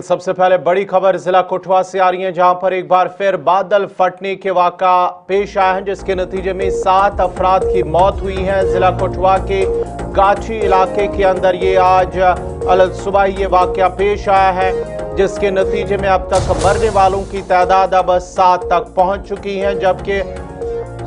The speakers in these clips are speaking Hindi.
सबसे पहले बड़ी खबर जिला कठुआ से आ रही है, जहां पर एक बार फिर बादल फटने के वाक़ा पेश आया है, जिसके नतीजे में 7 अफराद की मौत हुई है। जिला कठुआ के गाछी इलाके के अंदर ये आज सुबह ये वाक़या पेश आया है, जिसके नतीजे में अब तक मरने वालों की तादाद अब 7 तक पहुंच चुकी है, जबकि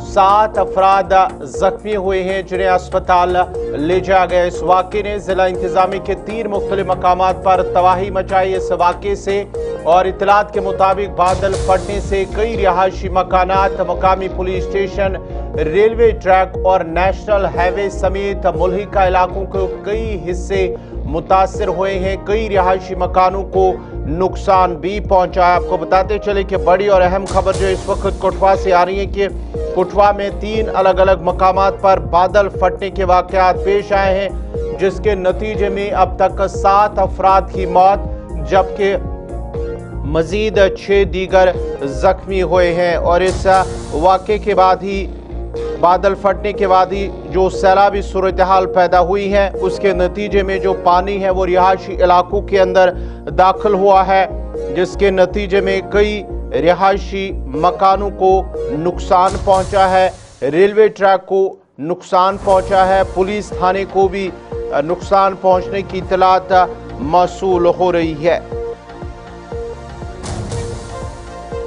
7 अफराद जख्मी हुए हैं, जिन्हें अस्पताल ले जाया गया। इस वाक़े ने जिला इंतजामी के 3 मुख्तलिफ मकामात पर तबाही मचाई। इस वाक़े से और इतलात के मुताबिक बादल फटने से कई रिहायशी मकानात, मकामी पुलिस स्टेशन, रेलवे ट्रैक और नेशनल हाईवे समेत मुल्हिका इलाकों के कई हिस्से मुतासर हुए हैं। कई रिहायशी मकानों को नुकसान भी पहुंचा है। आपको बताते चले कि बड़ी और अहम खबर जो इस वक्त कठुआ से आ रही है कि कठुआ में 3 अलग अलग मकामात पर बादल फटने के वाक़यात पेश आए हैं, जिसके नतीजे में अब तक 7 अफराद की मौत जबकि मजीद 6 दीगर जख्मी हुए हैं। और इस वाक़े के बाद ही बादल फटने के बाद ही जो सैलाबी सूरत हाल पैदा हुई है, उसके नतीजे में जो पानी है वो रिहायशी इलाकों के अंदर दाखिल हुआ है, जिसके नतीजे में कई रिहायशी मकानों को नुकसान पहुंचा है, रेलवे ट्रैक को नुकसान पहुंचा है, पुलिस थाने को भी नुकसान पहुंचने की इत्तलात मौसूल हो रही है।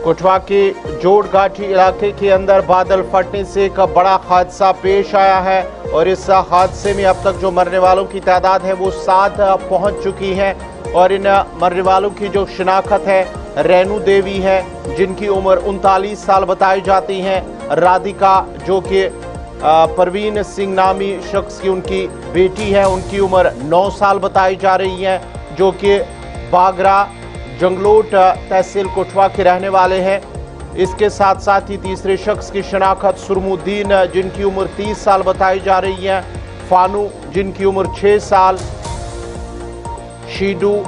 कठुआ के जोड़घाटी इलाके के अंदर बादल फटने से एक बड़ा हादसा पेश आया है और इस हादसे में अब तक जो मरने वालों की तादाद है वो 7 पहुंच चुकी है। और इन मरने वालों की जो शिनाख्त है रेणु देवी है, जिनकी उम्र 39 साल बताई जाती हैं, राधिका जो कि परवीन सिंह नामी शख्स की उनकी बेटी है, उनकी उम्र 9 साल बताई जा रही है, जो कि बागरा जंगलोट तहसील कठुआ के रहने वाले हैं। इसके साथ साथ ही तीसरे शख्स की शनाख्त सुरमुद्दीन, जिनकी उम्र 30 साल बताई जा रही है, फानू जिनकी उम्र 6 साल, शीडू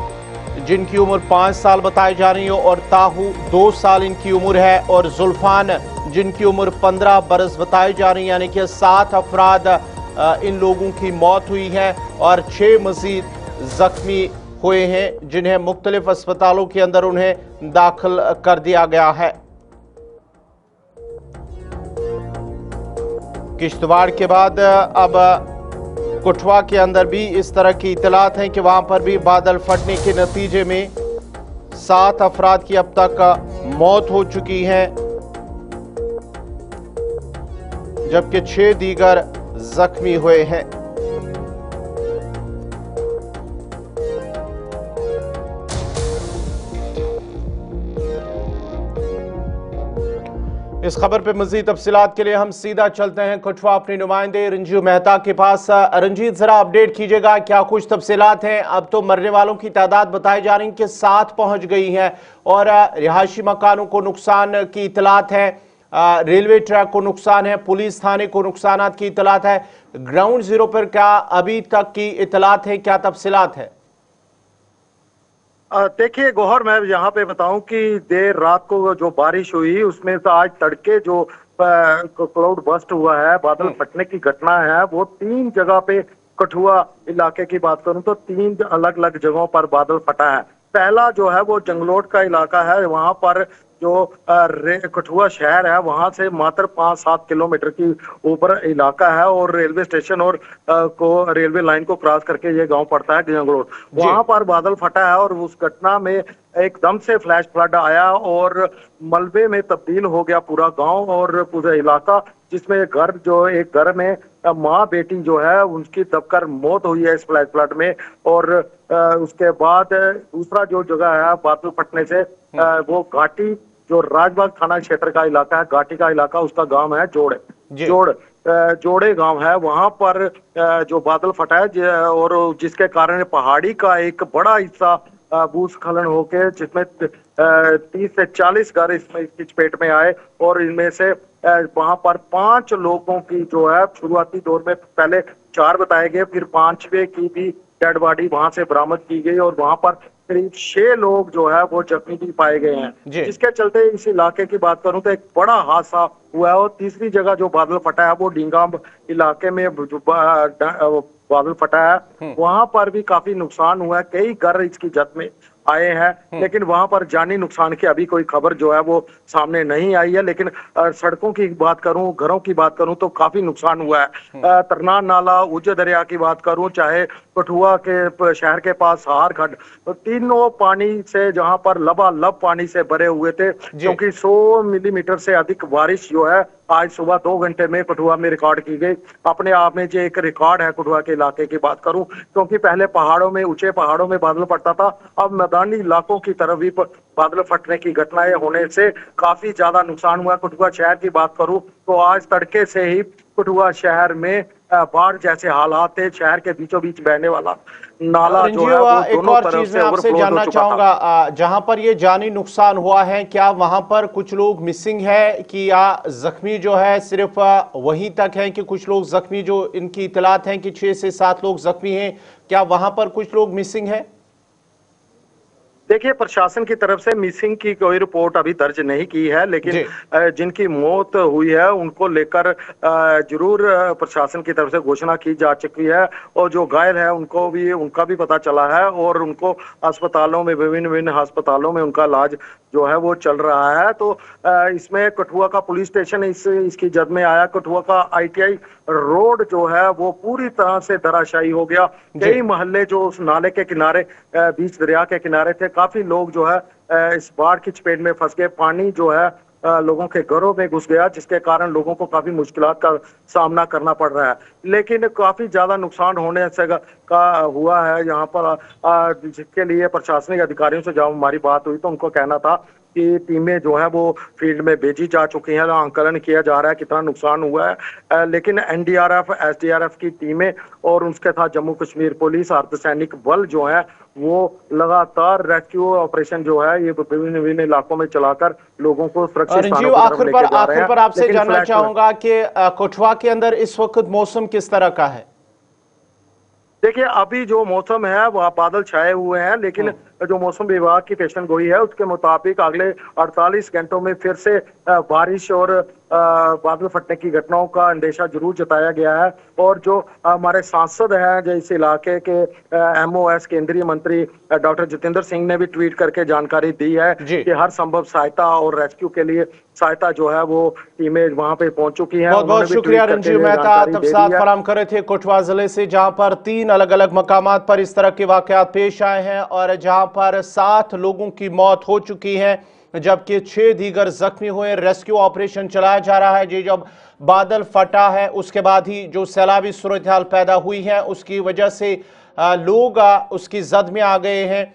जिनकी उम्र 5 साल बताई जा रही है और ताहू 2 साल इनकी उम्र है और जुल्फान जिनकी उम्र 15 बरस बताई जा रही है। यानी कि 7 अफराद इन लोगों की मौत हुई है और 6 मजीद जख्मी हुए हैं, जिन्हें मुख्तलिफ अस्पतालों के अंदर उन्हें दाखिल कर दिया गया है। किश्तवाड़ के बाद अब कठुआ के अंदर भी इस तरह की इत्तलात हैं कि वहां पर भी बादल फटने के नतीजे में 7 अफराद की अब तक मौत हो चुकी है, जबकि 6 दीगर जख्मी हुए हैं। इस खबर पे मजीद तफसीलात के लिए हम सीधा चलते हैं कठुआ अपने नुमाइंदे रंजीव मेहता के पास। रंजीत, जरा अपडेट कीजिएगा, क्या कुछ तफसीलात हैं? अब तो मरने वालों की तादाद बताई जा रही कि 7 पहुंच गई है और रिहायशी मकानों को नुकसान की इतलात है, रेलवे ट्रैक को नुकसान है, पुलिस थाने को नुकसान की इतलात है। ग्राउंड जीरो पर क्या अभी तक की इतलात है, क्या तफसीलात है? देखिए गौहर, मैं यहाँ पे बताऊं कि देर रात को जो बारिश हुई उसमें से आज तड़के जो क्लाउड बस्ट हुआ है, बादल फटने की घटना है, वो 3 जगह पे कठुआ इलाके की बात करूं तो 3 अलग अलग जगहों पर बादल फटा है। पहला जो है वो जंगलोट का इलाका है, वहां पर जो कठुआ शहर है वहां से मात्र 5-7 किलोमीटर की ऊपर इलाका है और रेलवे स्टेशन और को रेलवे लाइन को क्रॉस करके ये गांव पड़ता है जंगलोट। वहां पर बादल फटा है और उस घटना में एकदम से फ्लैश फ्लड आया और मलबे में तब्दील हो गया पूरा गांव और पूरा इलाका, जिसमें एक घर में माँ बेटी जो है उनकी दबकर मौत हुई है इस फ्लैश फ्लड में। और उसके बाद दूसरा जो जगह है बादल फटने से वो घाटी जो राजबाग थाना क्षेत्र का इलाका है, घाटी का इलाका, उसका गांव है जोड़े गांव है। वहां पर जो बादल फटा है और जिसके कारण पहाड़ी का एक बड़ा हिस्सा भूस्खलन होके जिसमें 30 से 40 घर इसकी चपेट में आए और इनमें से वहां पर 5 लोगों की जो है शुरुआती दौर में पहले 4 बताए गए, फिर 5वें की भी डेड बॉडी वहां से बरामद की गई और वहां पर करीब 6 लोग जो है वो जख्मी भी पाए गए हैं। जिसके चलते इस इलाके की बात करूं तो एक बड़ा हादसा हुआ है। और तीसरी जगह जो बादल फटा है वो डिंगाम इलाके में बादल फटा है, वहां पर भी काफी नुकसान हुआ है, कई घर इसकी जद में आए हैं, लेकिन वहां पर जानी नुकसान की अभी कोई खबर जो है वो सामने नहीं आई है। लेकिन सड़कों की बात करूं, घरों की बात करूं तो काफी नुकसान हुआ है। तरनार नाला, उज दरिया की बात करूं, चाहे कठुआ के शहर के पास हार खड्ड, तो तीनों पानी से जहां पर लबालब पानी से भरे हुए थे, क्योंकि 100 मिलीमीटर से अधिक बारिश जो है आज सुबह 2 घंटे में कठुआ में रिकॉर्ड की गई। अपने आप में जो एक रिकॉर्ड है कठुआ के इलाके की बात करूं, क्योंकि पहले पहाड़ों में, ऊंचे पहाड़ों में बादल पड़ता था, अब मैदानी इलाकों की तरफ भी बादल फटने की घटनाएं होने से काफी ज्यादा नुकसान हुआ। कठुआ शहर की बात करूं तो आज तड़के से ही कठुआ शहर में बाढ़ जैसे हालात थे। शहर के बीचों बीच बहने वाला नाला जो है वो एक दोनों और तरफ चीज से मैं आपसे ओवरफ्लो हो जानना चुका था। चाहूंगा, जहां पर ये जानी नुकसान हुआ है, क्या वहां पर कुछ लोग मिसिंग है कि या जख्मी जो है सिर्फ वहीं तक है, कि कुछ लोग जख्मी, जो इनकी इतलात हैं कि 6 से 7 लोग जख्मी हैं, क्या वहां पर कुछ लोग मिसिंग है? देखिए, प्रशासन की तरफ से मिसिंग की कोई रिपोर्ट अभी दर्ज नहीं की है, लेकिन जिनकी मौत हुई है उनको लेकर जरूर प्रशासन की तरफ से घोषणा की जा चुकी है, और जो घायल है उनका भी पता चला है, और उनको अस्पतालों में, विभिन्न विभिन्न अस्पतालों में उनका इलाज जो है वो चल रहा है। तो इसमें कठुआ का पुलिस स्टेशन इसकी जद में आया। कठुआ का ITI रोड जो है वो पूरी तरह से धराशायी हो गया। कई मोहल्ले जो उस नाले के किनारे, बीच दरिया के किनारे थे, काफी लोग जो है इस बाढ़ की चपेट में फंस गए। पानी जो है लोगों के घरों में घुस गया, जिसके कारण लोगों को काफी मुश्किलात का सामना करना पड़ रहा है। लेकिन काफी ज्यादा नुकसान होने से का हुआ है यहाँ पर, जिसके लिए प्रशासनिक अधिकारियों से जब हमारी बात हुई तो उनको कहना था कि टीमें जो है वो फील्ड में भेजी जा चुकी हैं, आंकलन किया जा रहा है कितना नुकसान हुआ है। लेकिन NDRF, SDRF की टीमें और उसके साथ जम्मू कश्मीर पुलिस, अर्धसैनिक बल जो है वो लगातार रेस्क्यू ऑपरेशन जो है ये विभिन्न विभिन्न इलाकों में चलाकर लोगों को सुरक्षित स्थानों की तरफ लेके जा रहे हैं। आखिर पर आपसे जानना चाहूंगा कि कठुआ के अंदर इस वक्त मौसम किस तरह का है? देखिए, अभी जो मौसम है वह बादल छाए हुए हैं, लेकिन जो मौसम विभाग की पेशन गोई है उसके मुताबिक अगले 48 घंटों में फिर से बारिश और बादल फटने की घटनाओं का अंदेशा जरूर जताया गया है। और जो हमारे सांसद हैं, जो इस इलाके के MOS केंद्रीय मंत्री डॉक्टर जितेंद्र सिंह ने भी ट्वीट करके जानकारी दी है कि हर संभव सहायता और रेस्क्यू के लिए सहायता जो है वो टीमें वहां पे पहुंच चुकी हैं। बहुत बहुत शुक्रिया रंजीव मेहता, तफसीलात फराहम कर रहे थे कठुआ जिले से, जहां पर 3 अलग अलग मकामात पर इस तरह के वाकयात पेश आए हैं और जहां पर 7 लोगों की मौत हो चुकी है, जबकि 6 दीगर जख्मी हुए। रेस्क्यू ऑपरेशन चलाया जा रहा है। जी, जब बादल फटा है उसके बाद ही जो सैलाबी सूरत हाल पैदा हुई है, उसकी वजह से लोग उसकी जद में आ गए हैं।